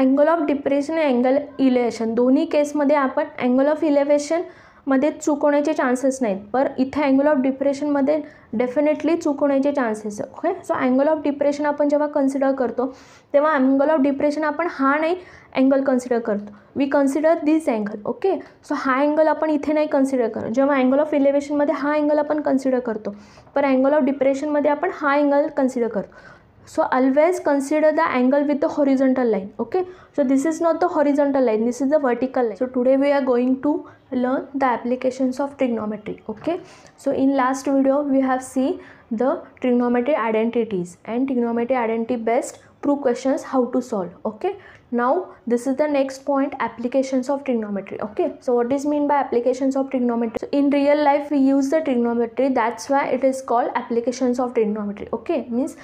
Angle of depression आणि angle elevation दोन्ही केसमध्ये आपण अँगल ऑफ इलेव्हेशनमध्ये चूक होण्याचे चान्सेस नाहीत, पण इथे अँगल ऑफ डिप्रेशनमध्ये डेफिनेटली चूक होण्याचे chances. Okay, so angle of depression आपण जेव्हा कन्सिडर करतो तेव्हा अँगल ऑफ डिप्रेशन आपण हा नाही अँगल कन्सिडर करतो, we consider this angle. Okay, so हा अँगल आपण इथे नाही कन्सिडर करतो. जेव्हा अँगल ऑफ इलेव्हेशनमध्ये हा अँगल आपण कन्सिडर करतो, पण अँगल ऑफ डिप्रेशनमध्ये आपण हा अँगल कन्सिडर करतो. So always consider the angle with the horizontal line. Okay, so this is not the horizontal line, this is the vertical line. So today we are going to learn the applications of trigonometry. Okay, so in last video we have seen the trigonometry identities and trigonometry identity based proof questions how to solve. Okay, now this is the next point, applications of trigonometry. Okay, so what is mean by applications of trigonometry? So in real life we use the trigonometry, that's why it is called applications of trigonometry. Okay, means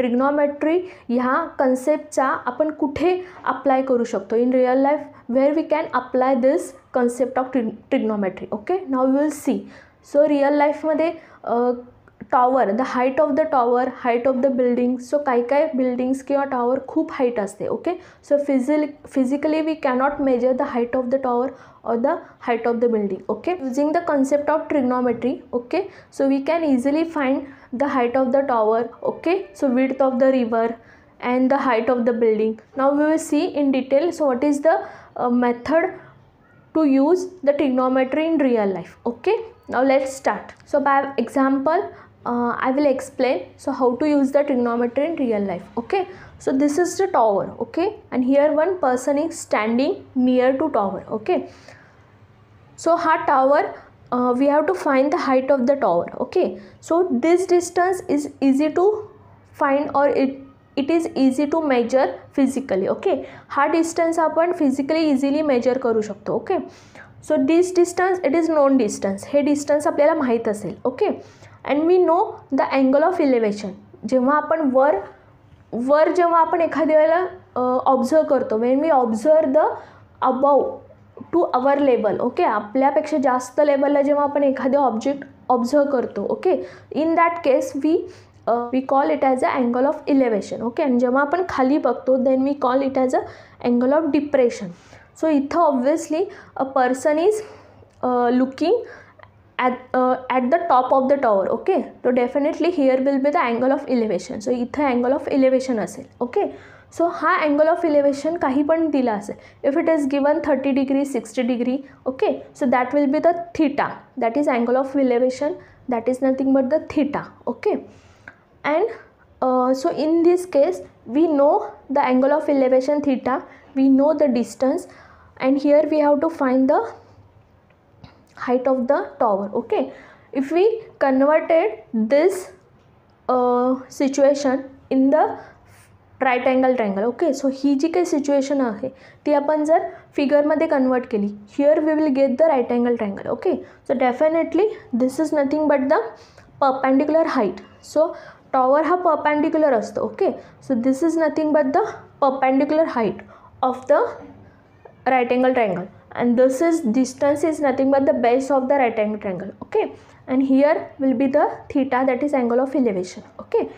trigonometry ह्या कन्सेप्टचा आपण कुठे apply करू शकतो in real life, where we can apply this concept of trigonometry. Okay, now we will see. So real life मध्ये tower, the height of the tower, height of the building. So काही buildings किंवा tower खूप height असते. Okay, so physically we cannot measure the height of the tower or the height of the building. Okay, using the concept of trigonometry, okay, so we can easily find the height of the tower. Okay, so width of the river and the height of the building. Now we will see in detail, so what is the method to use the trigonometry in real life. Okay, now let's start. So by example I will explain so how to use the trigonometry in real life. Okay, so this is the tower. Okay, and here one person is standing near to tower. Okay, so ha tower we have to find the height of the tower. Okay, so this distance is easy to find or it is easy to measure physically. Okay, ha distance आपण physically easily measure करू शकतो. Okay, so this distance it is known distance, हे distance आपल्याला माहीत असेल. Okay, and we know the angle of elevation. जेव्हा आपण वर जेव्हा आपण एखाद्या वेळेला ऑब्झर्व करतो, when we observe the above to our level. Okay, आपल्यापेक्षा जास्त लेवलला जेव्हा आपण एखादे ऑब्जेक्ट ऑब्झर्व करतो, okay, in that case we call it as a angle of elevation. Okay, आणि जेव्हा आपण खाली बघतो then we call it as a angle of depression. So इथं obviously a person is looking at the top of the tower. Okay, so definitely here will be the angle of elevation. So इथे angle of elevation असेल. Okay, so हा angle of elevation काही पण दिला असेल, if it is given 30 degree 60 degree. Okay, so that will be the theta, that is angle of elevation, that is nothing but the theta. Okay, and so in this case we know the angle of elevation theta, we know the distance, and here we have to find the height of the tower. Okay, if we converted this situation in the right angle triangle. Okay, so ही जी काही situation आहे ती आपण जर फिगरमध्ये convert केली, here we will get the right angle triangle. Okay, so definitely this is nothing but the perpendicular height. So tower हा perpendicular असतो. Okay, so this is nothing but the perpendicular height of the right angle triangle, and this is distance is nothing but the base of the right angle triangle. Okay, and here will be the theta, that is angle of elevation. Okay,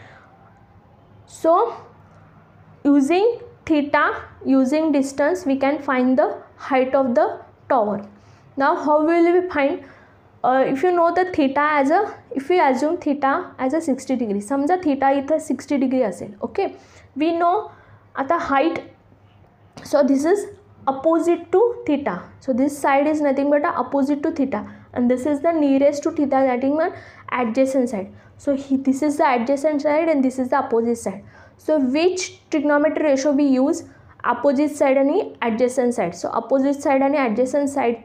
so using theta, using distance, we can find the height of the tower. Now how will we find? If you know the theta as a, if we assume theta as a 60 degree, समजा theta इथं 60 degree असेल. Okay, we know आता height, so this is opposite to theta, so this side is nothing but opposite to theta, and this is the nearest to theta, that is one adjacent side. So this is the adjacent side and this is the opposite side. So which trigonometry ratio we use? Opposite side आणि adjacent side. So opposite side आणि adjacent side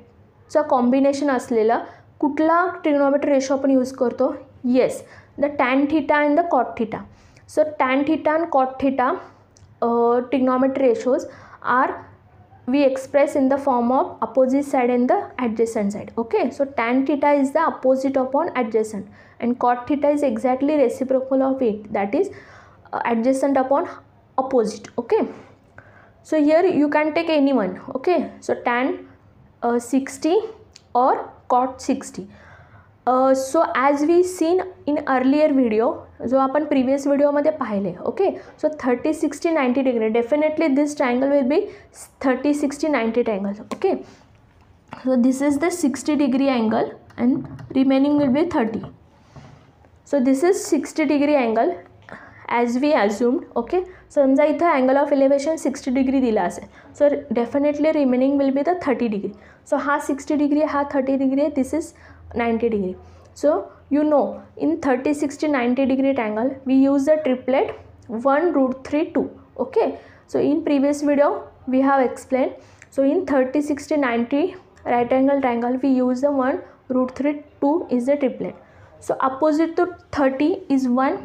चा combination असलेला कुठला trigonometry ratio आपण use करतो? Yes, the tan theta and the cot theta. So tan theta and cot theta trigonometry ratios are we express in the form of opposite side and the adjacent side. Okay, so tan theta is the opposite upon adjacent, and cot theta is exactly reciprocal of it, that is adjacent upon opposite. Okay, so here you can take any one. Okay, so tan 60 or cot 60. So as we seen in earlier video, जो आपण previous व्हिडिओमध्ये पाहिले, okay. So 30, 60, 90 degree, definitely this triangle will be 30, 60, 90 triangle, okay. So this is the 60 degree angle and remaining will be 30. So this is 60 degree angle as we assumed, okay. समजा इथं angle of elevation 60 degree दिला असेल, so definitely remaining will be the 30 degree. So हा 60 degree, हा 30 degree आहे, this is 90 degree. So you know in 30, 60, 90 degree triangle we use the triplet 1√3 2, okay. So in previous video we have explained. So in 30, 60, 90 right angle triangle we use the 1√3 2 is the triplet. So opposite to 30 is 1,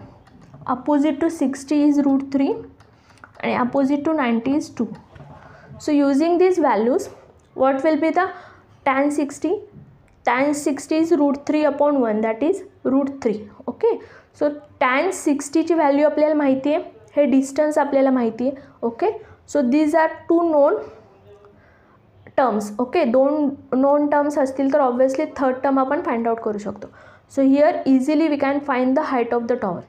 opposite to 60 is √3 and opposite to 90 is 2. So using these values, what will be the tan 60? Tan 60 is √3 upon 1, that is √3, okay. So tan 60 ची value आपल्याला माहिती आहे, हे distance आपल्याला माहिती आहे, okay. So these are two known terms, okay. दोन known terms असतील तर ऑब्वियसली थर्ड टर्म आपण फाइंड आउट करू शकतो. So here easily we can find the height of the tower.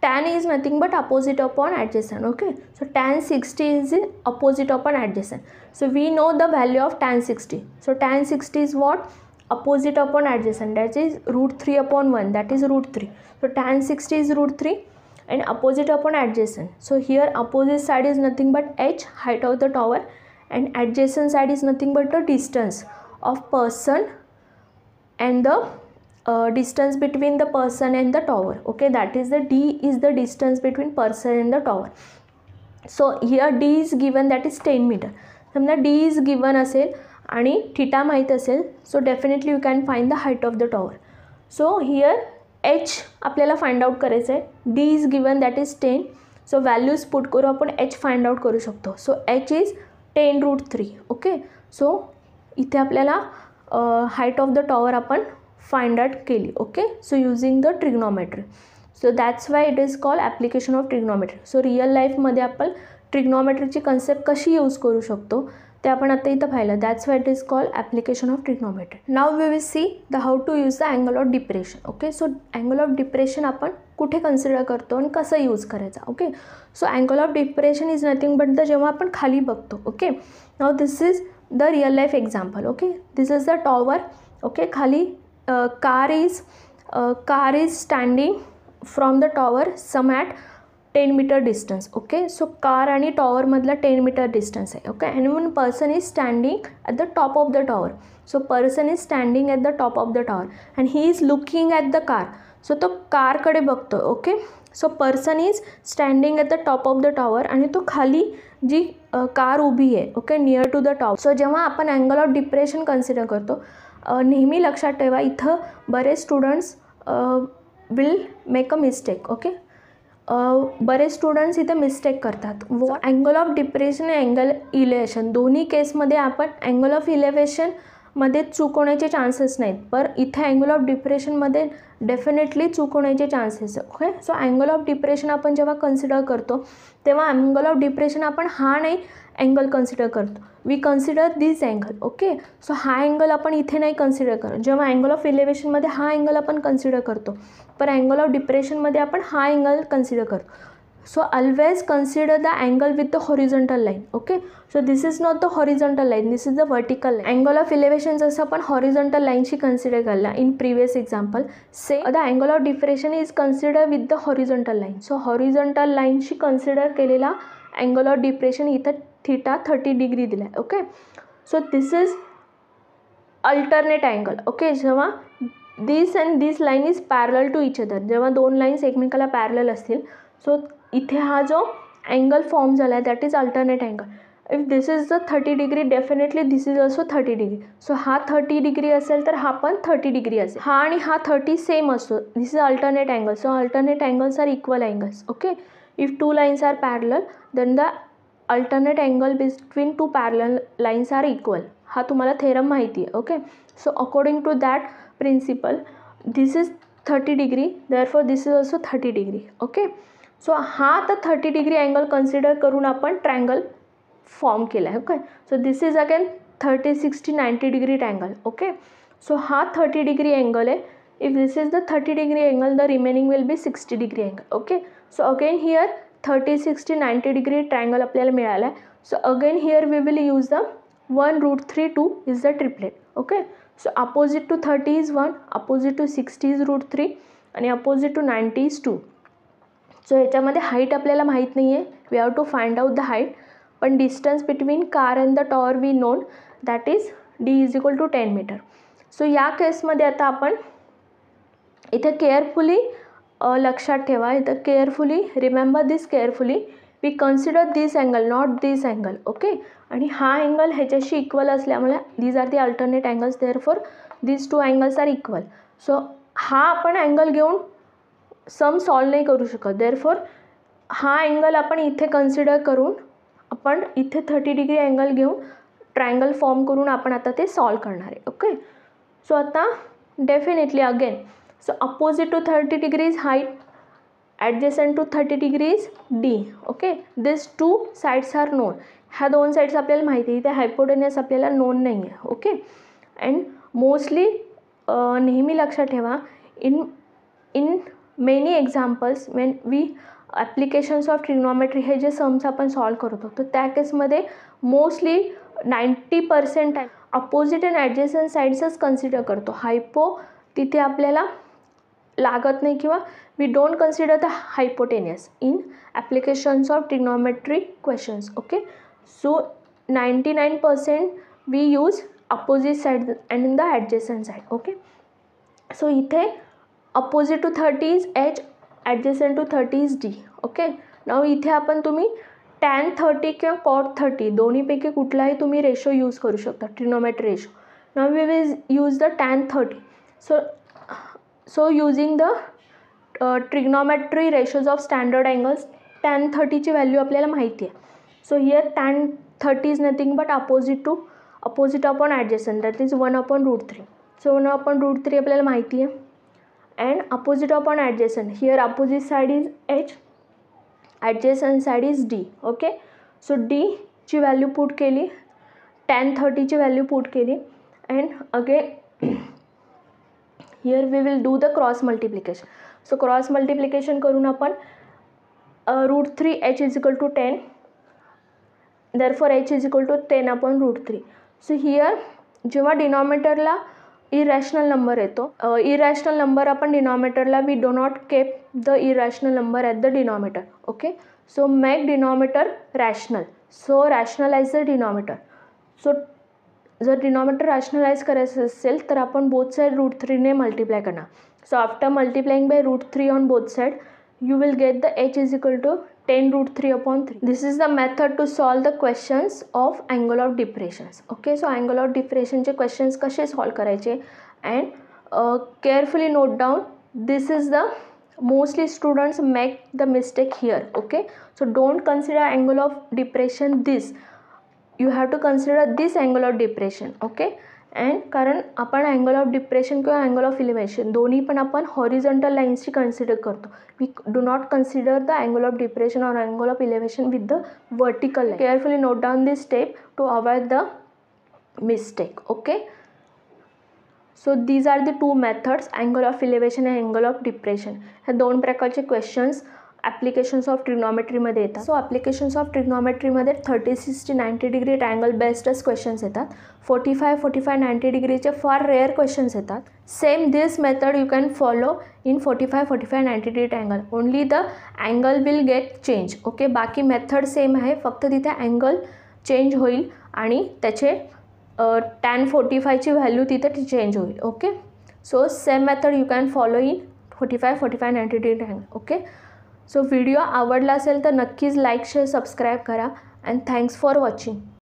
tan is nothing but opposite upon adjacent, okay. So tan 60 is opposite upon adjacent. So we know the value of tan 60. So tan 60 is what? Opposite upon adjacent, that is √3 upon 1, that is √3. So tan 60 is √3 and opposite upon adjacent. So here opposite side is nothing but h, height of the tower, and adjacent side is nothing but the distance of person and the distance between the person and the tower, okay. That is the d is the distance between person and the tower. So here d is given, that is 10 meter. समजा d is given असेल आणि theta माहीत असेल, so definitely you can find the height of the tower. So here h आपल्याला find out करायचं आहे, d is given, that is 10. So values put करू आपण h फाइंड आउट करू शकतो. So h is 10√3, okay. So इथे आपल्याला height of the tower आपण फाइंड आउट केली, okay. So using the trigonometry. So that's why it is called application of trigonometry. So real लाईफमध्ये आपण ट्रिग्नोमेट्रीची कन्सेप्ट कशी use करू शकतो ते आपण आता इथं पाहिलं. That's why it is called application of trigonometry. Now we will see the how to use the angle of depression, okay. So angle of depression आपण कुठे कन्सिडर करतो आणि कसं यूज करायचा, okay. So angle of depression is nothing but the जेव्हा आपण खाली बघतो, okay. Now this is the real life example, okay. This is the tower, okay. खाली car is standing from the tower some at 10 meter distance, okay. So car आणि tower मधला 10 meter distance आहे, okay. And one person is standing at the top of the tower. So person is standing at the top of the tower and he is looking at the car. So तो car कडे बघतो, okay. So person is standing at the top of the tower आणि तो खाली जी car उभी आहे, okay, near to the tower. So जेव्हा आपण अँगल ऑफ डिप्रेशन कन्सिडर करतो, नेहमी लक्षात ठेवा इथं बरेच students will make a mistake, okay. बरेच स्टुडंट्स इथे मिस्टेक करतात. अँगल ऑफ डिप्रेशन आणि अँगल इलेव्हेशन दोन्ही केसमध्ये आपण अँगल ऑफ इलेव्हेशनमध्ये चूक होण्याचे चान्सेस नाहीत, पर इथे अँगल ऑफ डिप्रेशनमध्ये डेफिनेटली चूक होण्याचे chances, okay. So angle of depression आपण जेव्हा कन्सिडर करतो तेव्हा अँगल ऑफ डिप्रेशन आपण हा नाही अँगल कन्सिडर करतो, we consider this angle, okay. So हा अँगल आपण इथे नाही कन्सिडर करतो. जेव्हा अँगल ऑफ इलेव्हेशनमध्ये हा अँगल आपण कन्सिडर करतो, पर अँगल ऑफ डिप्रेशनमध्ये आपण हा अँगल कन्सिडर करतो. So always consider the angle with the horizontal line, okay. So this is not the horizontal line, this is the vertical line. Angle of elevation जसं आपण horizontal लाईनशी consider केला in previous example, say the angle of depression is consider with the horizontal line. So horizontal लाईनशी consider केलेला angle of depression इथं theta 30 degree दिला आहे, okay. So this is alternate angle, okay. जेव्हा this and this line is parallel to each other, जेव्हा दोन lines एकमेकाला parallel असतील, सो इथे हा जो अँगल फॉर्म झाला आहे that is alternate angle. If this is the 30 degree, definitely this is also 30 degree. So हा 30 डिग्री असेल तर हा पण 30 डिग्री असेल. हा आणि हा 30 सेम असतो. This is alternate angle. So alternate angles are equal angles, okay. If two lines are parallel then the alternate angle between two parallel lines are equal. हा तुम्हाला थेरम माहिती आहे, okay. So according to that principle this is 30 degree, therefore this is also 30 degree, okay. So हा आता 30 degree angle consider करून आपण triangle form केला आहे, okay. So this is again 30, 60, 90 degree triangle, okay. So हा 30 degree angle आहे if this is the 30 degree angle, the remaining will be 60 degree angle. Okay, so again here 30, 60, 90 degree triangle आपल्याला मिळाला आहे. So again here we will use the 1√3 2 is the triplet. Okay, so opposite to 30 is 1, opposite to 60 is √3 आणि opposite to 90 is 2. So याच्यामध्ये height आपल्याला माहीत नाही आहे, we have to find out the height, पण distance between car and the tower we known that is D is equal to 10 metre. So या केसमध्ये आता आपण इथे केअरफुली लक्षात ठेवा, इथं carefully remember this carefully, we consider this angle not this angle. Okay, आणि हा अँगल ह्याच्याशी इक्वल असल्यामुळे these are the alternate angles, therefore these two angles are equal. So हा आपण अँगल घेऊन सम सॉल्व नाही करू शकत, देअरफॉर हा अँगल आपण इथे कन्सिडर करून आपण इथे 30 डिग्री अँगल घेऊन ट्रायंगल फॉर्म करून आपण आता ते सॉल्व करणार आहे. ओके, सो आता definitely again, so opposite to 30 degrees height, adjacent to 30 degrees D. Okay, this two sides are known. ह्या दोन साईड्स आपल्याला माहिती आहे, इथे हायपोटेनस आपल्याला नोन नाही आहे. ओके, अँड मोस्टली नेहमी लक्षात ठेवा, in many examples when we applications of trigonometry हे जे सम्स आपण सॉल्व करतो, तर त्या केसमध्ये मोस्टली 90% अपोजिट अँड ॲडजस्टंट साईड्सच कन्सिडर करतो. हायपो तिथे आपल्याला लागत नाही किंवा we don't consider the hypotenuse in applications of trigonometry questions. Okay, so 99% we use opposite side and in the adjacent side. Okay, so इथे opposite to 30 is H, adjacent to 30 is D. Okay, नाव इथे आपण तुम्ही tan 30 किंवा cot 30 दोन्हीपैकी कुठलाही तुम्ही ratio use करू शकता, trigonometry ratio. Now we will use the tan 30. So using the trigonometry ratios of standard angles, tan 30ची व्हॅल्यू आपल्याला माहिती आहे. So here tan 30 is nothing but opposite upon adjacent, that is 1/√3. सो 1/√3 आपल्याला माहिती आहे. and opposite upon adjacent, here opposite side is H, adjacent side is D. okay, so D ची value put केली, tan 30 ची व्हॅल्यू पुट केली, and again here we will do the cross multiplication. so cross multiplication करून आपण √3 H is equal to 10, therefore H is equal to 10/√3. so here जेव्हा डिनॉमिनेटरला irrational number येतो, irrational number आपण डिनॉमिनेटरला we do not keep the irrational number at the denominator. Okay, so make denominator rational, so rationalize the denominator. So जर denominator rationalize करायचं असेल तर आपण बोथ साईड √3 ने मल्टिप्लाय करणार. So after multiplying by √3 on both side you will get the H is equal to 10√3/3. This is the method to solve the questions of angle of depressions. Okay, so angle of depression चे questions कसे solve करायचे, and carefully note down, this is the mostly students make the mistake here. Okay, so don't consider angle of depression this, you have to consider this angle of depression. Okay, and कारण आपण angle of depression किंवा angle of elevation दोन्ही पण आपण horizontal लाईन्सची consider करतो. We do not consider the angle of depression और angle of elevation with the vertical line. Carefully note down this step to avoid the mistake. Okay, so these are the two methods, angle of elevation आणि angle of depression. ह्या दोन प्रकारचे questions applications of ट्रिग्नॉमेट्रीमध्ये येतात. So applications of ट्रिग्नॉमेट्रीमध्ये 30, 60, 90 degree triangle बेस्डच questions येतात. 45, 90 डिग्रीचे फार रेअर क्वेश्चन्स येतात. Same this method you can follow in 45, 90 degree triangle, only the angle will get change. Okay, बाकी मेथड सेम आहे, फक्त तिथे अँगल चेंज होईल आणि त्याचे tan 45ची व्हॅल्यू तिथे चेंज होईल. Okay, so same method you can follow in 45, 90 degree triangle. Okay, so video आवडला असेल तर नक्कीच लाईक, शेअर, सबस्क्राईब करा, अँड थँक्स फॉर वॉचिंग.